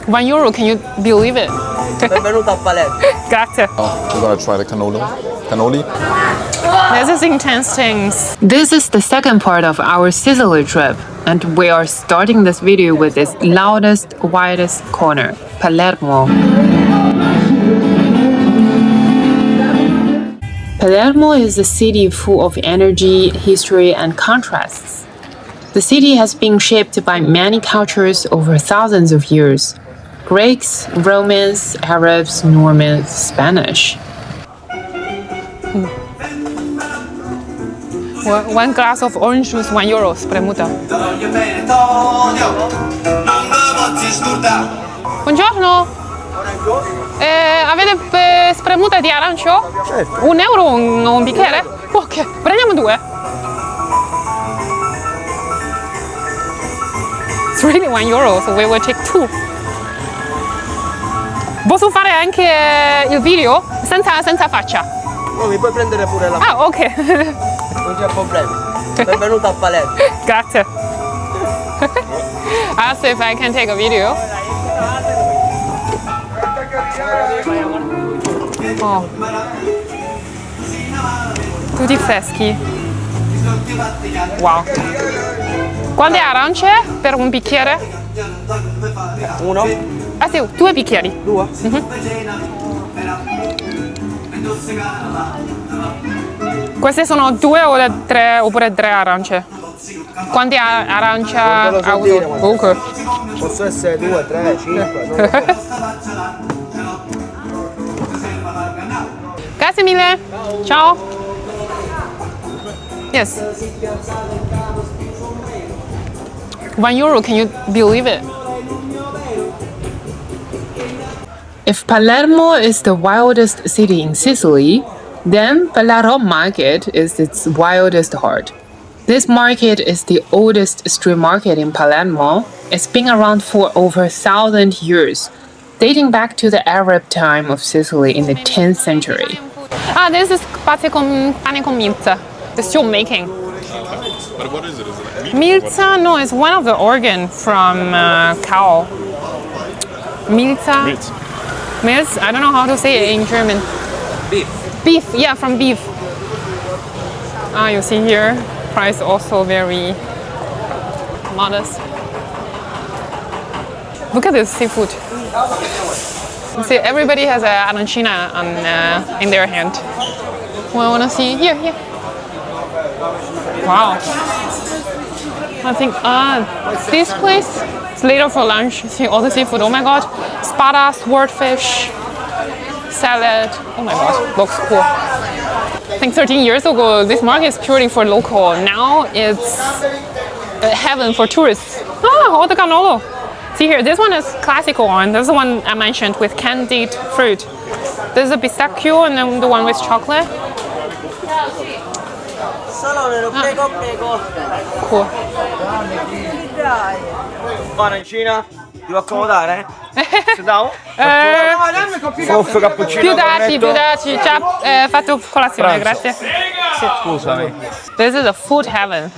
€1, can you believe it? Benvenuto a Palermo. Grazie. We're gonna try the cannoli. This is intense things. This is the second part of our Sicily trip, and we are starting this video with its loudest, widest corner, Palermo. Palermo is a city full of energy, history, and contrasts. The city has been shaped by many cultures over thousands of years: Greeks, Romans, Arabs, Normans, Spanish. One glass of orange juice, €1, spremuta. Buongiorno. Avete spremuta di arancio? Certo. €1 un bicchiere? Ok, prendiamo 2. It's really €1, so we will take 2. Posso fare anche il video senza faccia? No, mi puoi prendere pure la Ah, ok. non c'è problema. Benvenuto a Palermo. Grazie. Ask if I can take a video. Oh. Tutti freschi. Wow. Quante arance per un bicchiere? 1, Ah sì, 2 bicchieri. 2. Queste sono 2 o 3 oppure 3 arance? Quante arance ha avuto? Ok. Possono essere 2, 3, 5. Grazie mille. Ciao. Yes. €1, can you believe it? If Palermo is the wildest city in Sicily, then Ballarò Market is its wildest heart. This market is the oldest street market in Palermo. It's been around for over 1,000 years, dating back to the Arab time of Sicily in the 10th century. Ah, this is pane con milza. They're still making. But what is it? Is it meat? Milza, no, it's one of the organ from cow. Milza. Meat. Milz, I don't know how to say it in German. Beef. Beef, yeah, from beef. Ah, you see here, price also very modest. Look at this seafood. You see, everybody has a arancina in their hand. Well, I want to see here. Wow. I think this place is later for lunch. See all the seafood. Oh my god, spada, swordfish, salad. Oh my god, looks cool. I think 13 years ago, this market is purely for local. Now it's heaven for tourists. Ah, all the cannolo. See here, this one is classical one. This is the one I mentioned with candied fruit. This is a pistachio and then the one with chocolate. Cool. Arancina, ti può accomodare? Sediamo? Soffio cappuccino. Più darci, già fatto colazione, grazie. Scusami. This is a food heaven.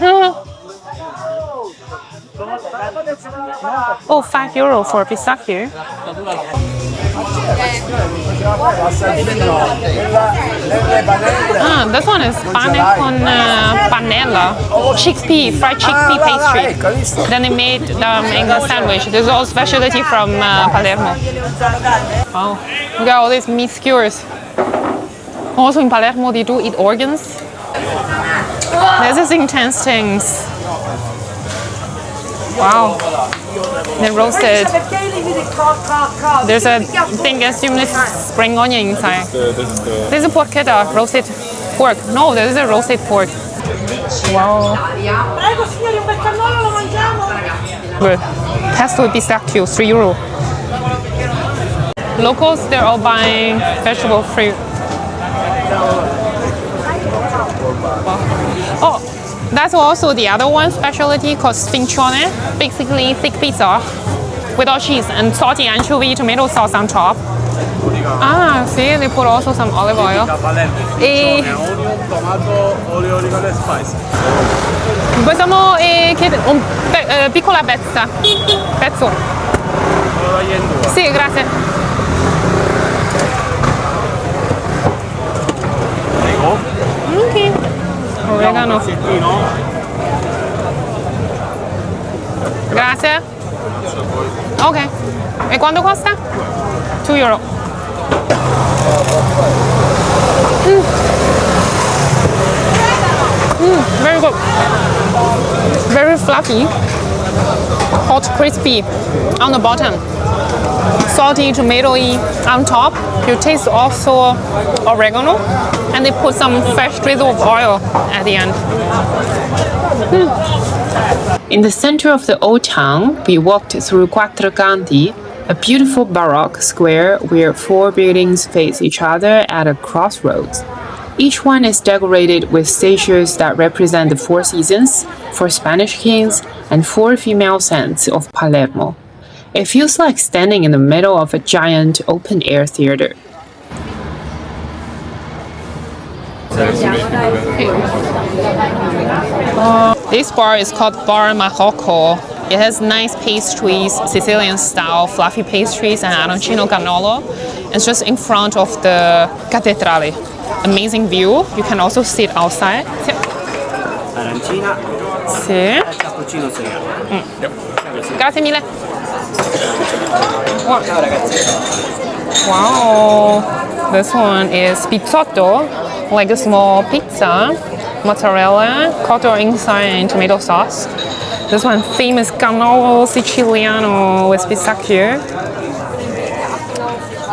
Oh, €5 for pistachio. Ah, this one is pane con panella, chickpea, fried chickpea pastry. Then they made them in a sandwich. This is all specialty from Palermo. Wow, look at all these meat skewers. Also in Palermo, they do eat organs. This is intense things. Wow. Then roasted. There's a thing assuming spring onion inside. This is porchetta, roasted pork. No, this is a roasted pork. Wow. Good. Pesto pistachio, €3. Locals, they're all buying vegetable fruit. Oh, that's also the other one specialty called spincione, basically thick pizza without cheese and salty anchovy tomato sauce on top. Ah, see, they put also some olive oil. Onion, tomato, olio di spice. Possiamo chiedere un piccola pezza. Pezzo. Lo taglio in due. Ok. E quanto costa? 2 euro. Very good. Very fluffy. Hot, crispy on the bottom. Salty, tomatoey on top. You taste also oregano, and they put some fresh drizzle of oil at the end. In the center of the old town, we walked through Quattro Canti, a beautiful baroque square where 4 buildings face each other at a crossroads. Each one is decorated with statues that represent the 4 seasons, 4 Spanish kings, and 4 female saints of Palermo. It feels like standing in the middle of a giant open-air theater. This bar is called Bar Marocco. It has nice pastries, Sicilian style, fluffy pastries, and arancino cannolo. It's just in front of the cathedral. Amazing view. You can also sit outside. Arancina. Sì. Cappuccino segano. Grazie mille. Ciao ragazzi. Wow. This one is pizzotto, like a small pizza, mozzarella, cotto inside and tomato sauce. This one famous cannolo siciliano with pistachio.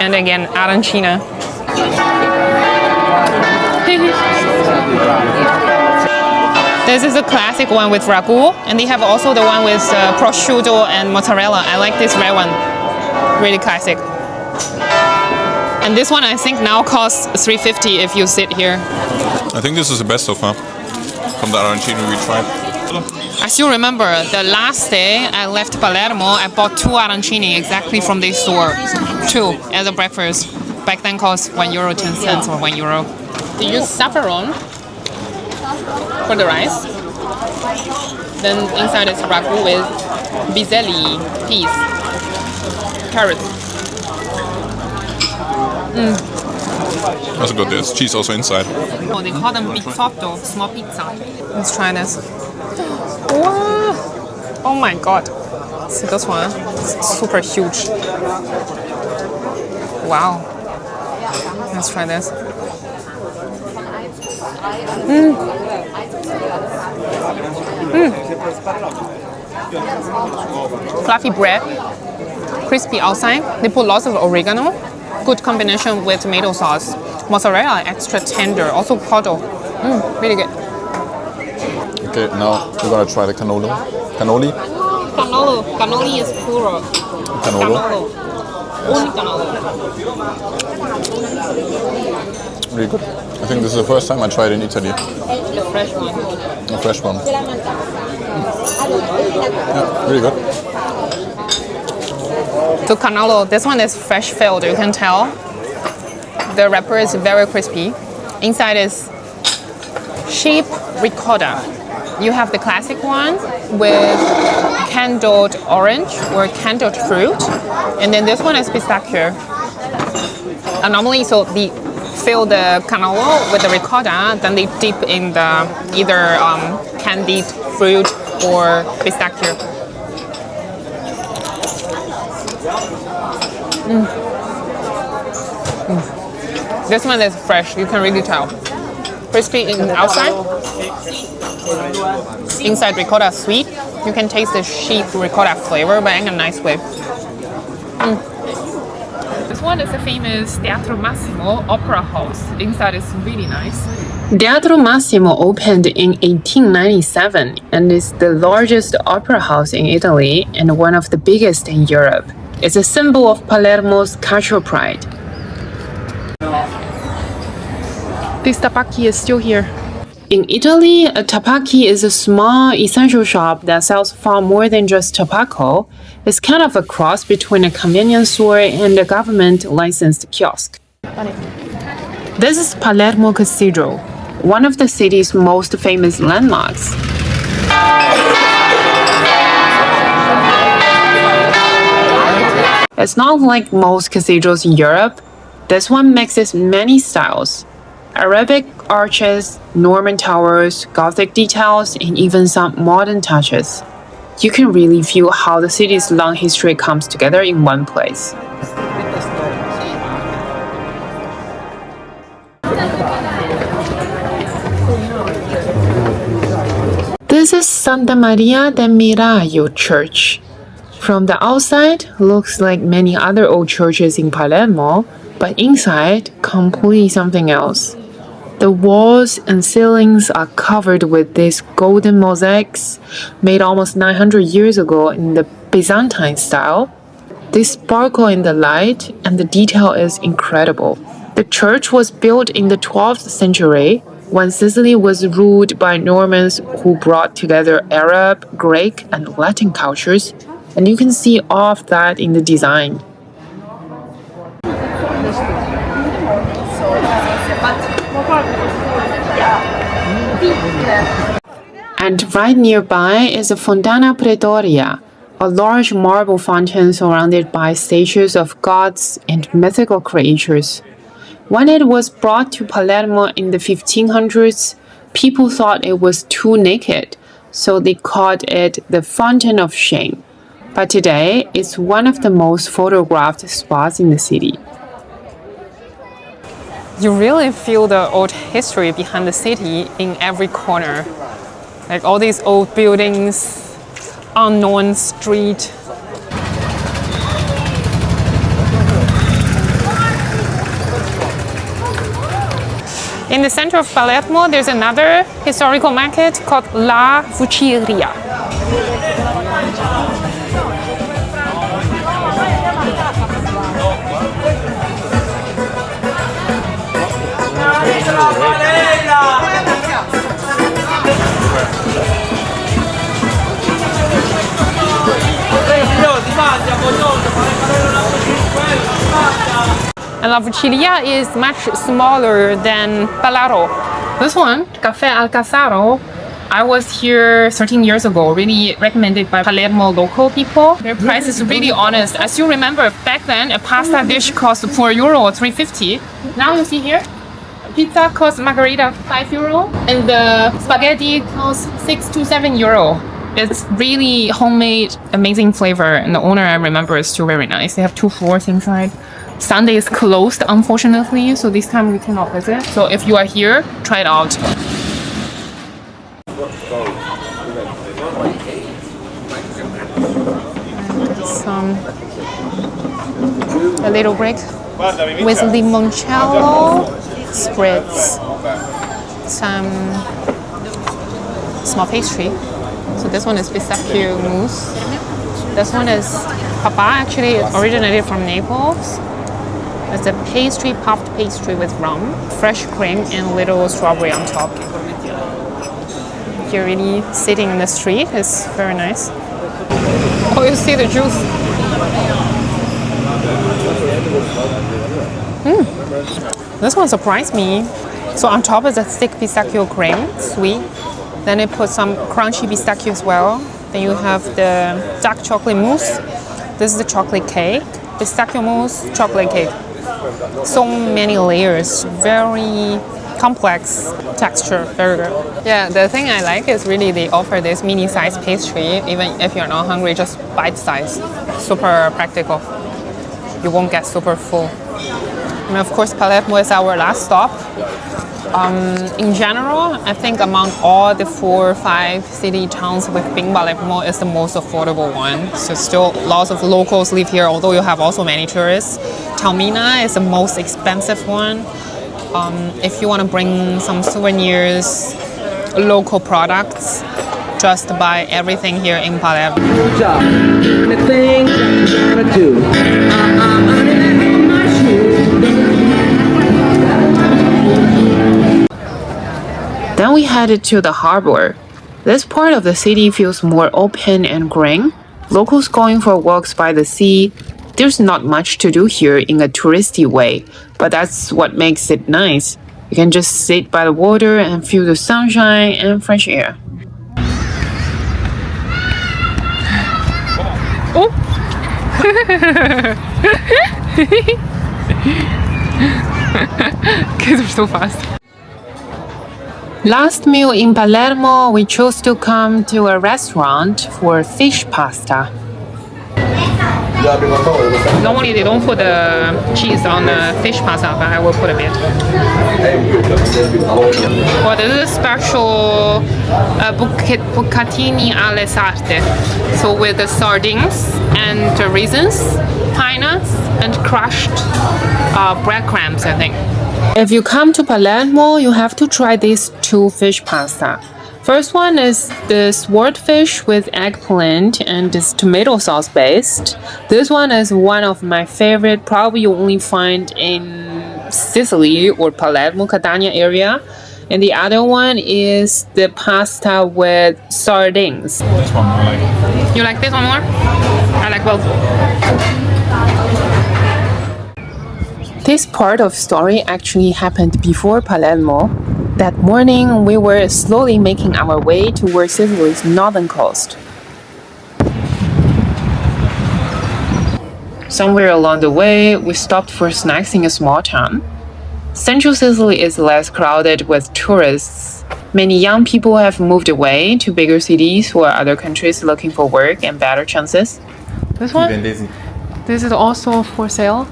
And again, arancina. This is a classic one with ragu, and they have also the one with prosciutto and mozzarella. I like this red one, really classic. And this one I think now costs $3.50 if you sit here. I think this is the best so far from the arancina we tried. I still remember the last day I left Palermo, I bought 2 arancini exactly from this store. 2 as a breakfast. Back then cost €1.10 or €1. They use saffron for the rice. Then inside is ragu with bizelli, peas, carrots. That's good. There's cheese also inside. Oh, they call them pizzotto, small pizza. Let's try this. Wow. Oh my god. See this one? It's super huge. Wow. Let's try this. Fluffy bread, crispy outside. They put lots of oregano. Good combination with tomato sauce. Mozzarella extra tender. Also cotto. Really good. Okay, now we're gonna try the cannoli. Cannoli? Cannolo. Cannoli is plural. Cannolo. Only cannolo. Really good. I think this is the first time I tried in Italy. The fresh one. A fresh one. Yeah, really good. To cannolo, this one is fresh filled, you can tell. The wrapper is very crispy. Inside is sheep ricotta. You have the classic one with candied orange or candied fruit. And then this one is pistachio. And normally, so they fill the cannolo with the ricotta, then they dip in the either candied fruit or pistachio. This one is fresh, you can really tell. Crispy in the outside. Inside ricotta sweet. You can taste the sheep ricotta flavor, but in a nice way. This one is the famous Teatro Massimo opera house. Inside is really nice. Teatro Massimo opened in 1897 and is the largest opera house in Italy and one of the biggest in Europe. It's a symbol of Palermo's cultural pride. This tapaki is still here. In Italy, a tapaki is a small essential shop that sells far more than just tobacco. It's kind of a cross between a convenience store and a government-licensed kiosk. This is Palermo Cathedral, one of the city's most famous landmarks. It's not like most cathedrals in Europe. This one mixes many styles. Arabic arches, Norman towers, Gothic details, and even some modern touches. You can really feel how the city's long history comes together in one place. This is Santa Maria del Miraglio Church. From the outside, looks like many other old churches in Palermo, but inside, completely something else. The walls and ceilings are covered with these golden mosaics made almost 900 years ago in the Byzantine style. They sparkle in the light and the detail is incredible. The church was built in the 12th century when Sicily was ruled by Normans who brought together Arab, Greek, and Latin cultures, and you can see all of that in the design. And right nearby is the Fontana Pretoria, a large marble fountain surrounded by statues of gods and mythical creatures. When it was brought to Palermo in the 1500s, people thought it was too naked, so they called it the Fountain of Shame. But today, it's one of the most photographed spots in the city. You really feel the old history behind the city in every corner. Like all these old buildings, unknown street. In the center of Palermo, there's another historical market called La Vucciria. And La Vucciria is much smaller than Ballarò. This one, Café Alcazaro, I was here 13 years ago, really recommended by Palermo local people. Their price is really honest. As you remember, back then, a pasta dish cost €4 or €3.50. Now you see here, pizza costs margarita €5, and the spaghetti costs €6 to €7. It's really homemade, amazing flavor, and the owner I remember is still very nice. They have 2 floors inside. Sunday is closed, unfortunately, so this time we cannot visit. So if you are here, try it out. A little break with limoncello, spritz, some small pastry. So this one is pistachio mousse. This one is papa, actually it originated from Naples. It's a pastry, puffed pastry with rum, fresh cream, and little strawberry on top. You're really sitting in the street, it's very nice. Oh, you see the juice. This one surprised me. So on top is a thick pistachio cream, sweet. Then it put some crunchy pistachio as well. Then you have the dark chocolate mousse. This is the chocolate cake. Pistachio mousse, chocolate cake. So many layers, very complex texture, very good. Yeah, the thing I like is really they offer this mini size pastry. Even if you're not hungry, just bite size. Super practical. You won't get super full. And of course, Palermo is our last stop. In general, I think among all the 4 or 5 city towns we've been, Palermo is the most affordable one. So still lots of locals live here, although you have also many tourists. Taormina is the most expensive one. If you want to bring some souvenirs, local products, just buy everything here in Palermo. Good job. The thing you gotta do. Then we headed to the harbor. This part of the city feels more open and green. Locals going for walks by the sea. There's not much to do here in a touristy way, but that's what makes it nice. You can just sit by the water and feel the sunshine and fresh air. Oh! Kids are so fast. Last meal in Palermo, we chose to come to a restaurant for fish pasta. Normally they don't put the cheese on the fish pasta, but I will put a bit. Well, this is special bucatini alle sarte. So with the sardines and the raisins, pine nuts, and crushed breadcrumbs, I think. If you come to Palermo, you have to try these two fish pasta. First one is the swordfish with eggplant and it's tomato sauce based. This one is one of my favorite, probably you only find in Sicily or Palermo, Catania area. And the other one is the pasta with sardines. This one I like. You like this one more? I like both. This part of story actually happened before Palermo. That morning, we were slowly making our way towards Sicily's northern coast. Somewhere along the way, we stopped for snacks in a small town. Central Sicily is less crowded with tourists. Many young people have moved away to bigger cities or other countries looking for work and better chances. This one? This is also for sale.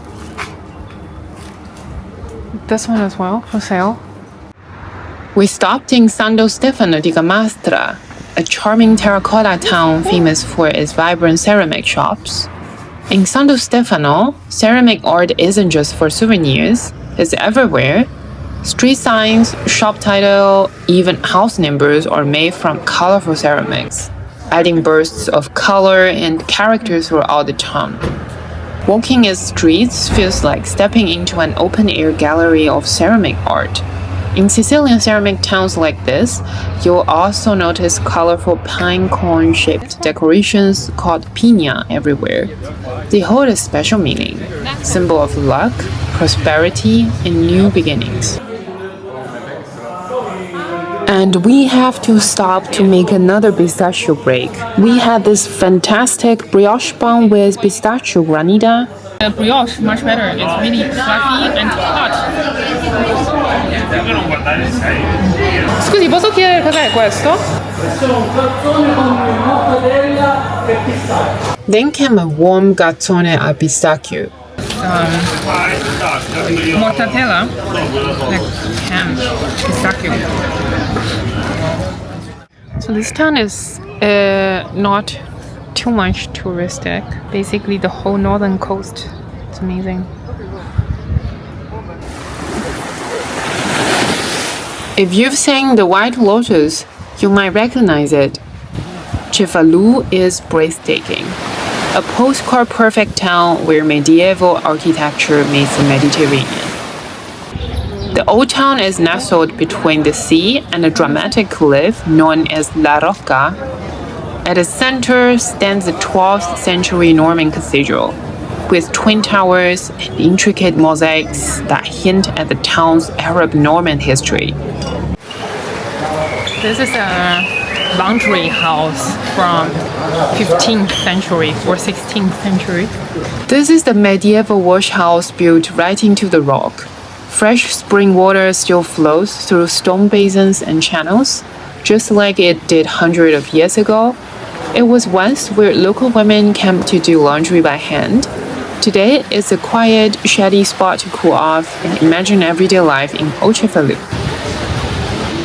This one as well, for sale. We stopped in Santo Stefano di Camastra, a charming terracotta town famous for its vibrant ceramic shops. In Santo Stefano, ceramic art isn't just for souvenirs, it's everywhere. Street signs, shop title, even house numbers are made from colorful ceramics, adding bursts of color and character throughout the town. Walking its streets feels like stepping into an open-air gallery of ceramic art. In Sicilian ceramic towns like this, you'll also notice colorful pine cone-shaped decorations called piña everywhere. They hold a special meaning, symbol of luck, prosperity, and new beginnings. And we have to stop to make another pistachio break. We had this fantastic brioche bun with pistachio granita. The brioche, much better. It's really fluffy and hot. Scusi, posso chiedere cos'è questo? Then came a warm gazzone al pistachio. Mortadella, like ham, pistachio. So this town is not too much touristic. Basically the whole northern coast. It's amazing. If you've seen The White Lotus, you might recognize it. Cefalù is breathtaking. A postcard-perfect town where medieval architecture meets the Mediterranean. The old town is nestled between the sea and a dramatic cliff known as La Rocca. At the center stands the 12th century Norman cathedral, with twin towers and intricate mosaics that hint at the town's Arab-Norman history. This is a laundry house from 15th century or 16th century. This is the medieval wash house built right into the rock. Fresh spring water still flows through stone basins and channels, just like it did hundreds of years ago. It was once where local women came to do laundry by hand. Today, it's a quiet, shady spot to cool off and imagine everyday life in Old Cefalù.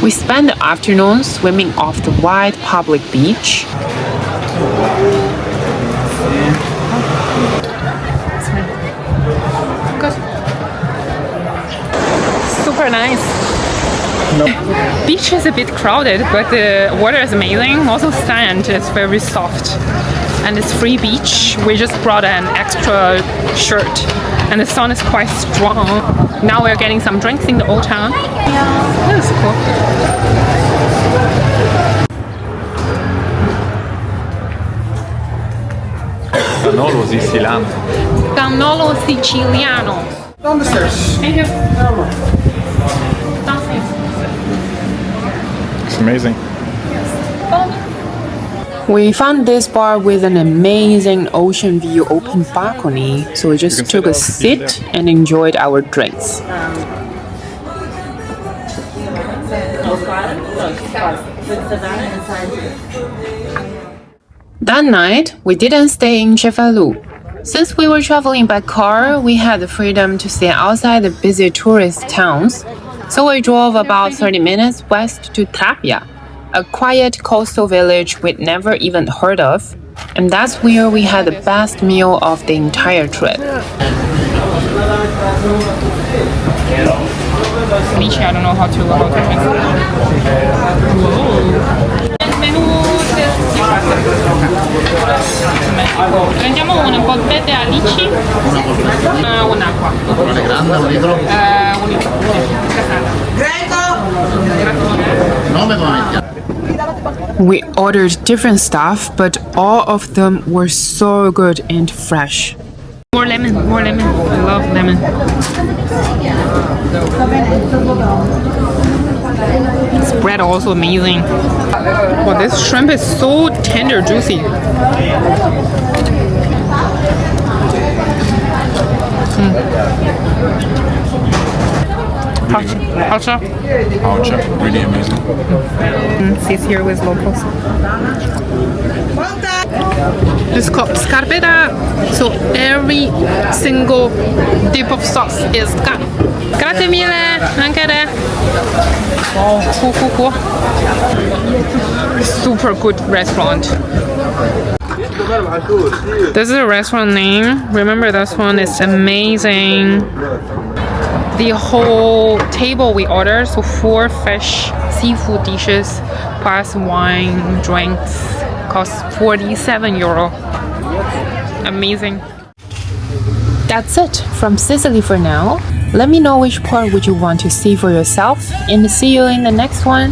We spent the afternoon swimming off the wide public beach. Good. Super nice. Beach is a bit crowded, but the water is amazing. Also sand is very soft. And it's free beach. We just brought an extra shirt. And the sun is quite strong. Now we're getting some drinks in the old town. Yeah, this is cool. Cannolo siciliano. Cannolo siciliano. Downstairs. Thank you. Downstairs. It's amazing. We found this bar with an amazing ocean view open balcony, so we just took a sit and enjoyed our drinks. That night, we didn't stay in Cefalù. Since we were traveling by car, we had the freedom to stay outside the busy tourist towns. So we drove about 30 minutes west to Trabia, a quiet coastal village we'd never even heard of. And that's where we had the best meal of the entire trip. Alice, I don't know how to translate. Prendiamo una polpette alici, un'acqua. Una grande, un litro? Un litro. Nome come mettiamo? We ordered different stuff, but all of them were so good and fresh. More lemon, more lemon. I love lemon. Spread also amazing. Wow, this shrimp is so tender, juicy. Culture. Ouch, really amazing. Sits here with locals. It's called scarpetta, so every single dip of sauce is gone. Grazie mille, anche te. Wow, cool. Super good restaurant. This is a restaurant name. Remember this one is amazing. The whole table we ordered, so 4 fish, seafood dishes, plus wine, drinks, cost €47. Amazing. That's it from Sicily for now. Let me know which part would you want to see for yourself, and see you in the next one.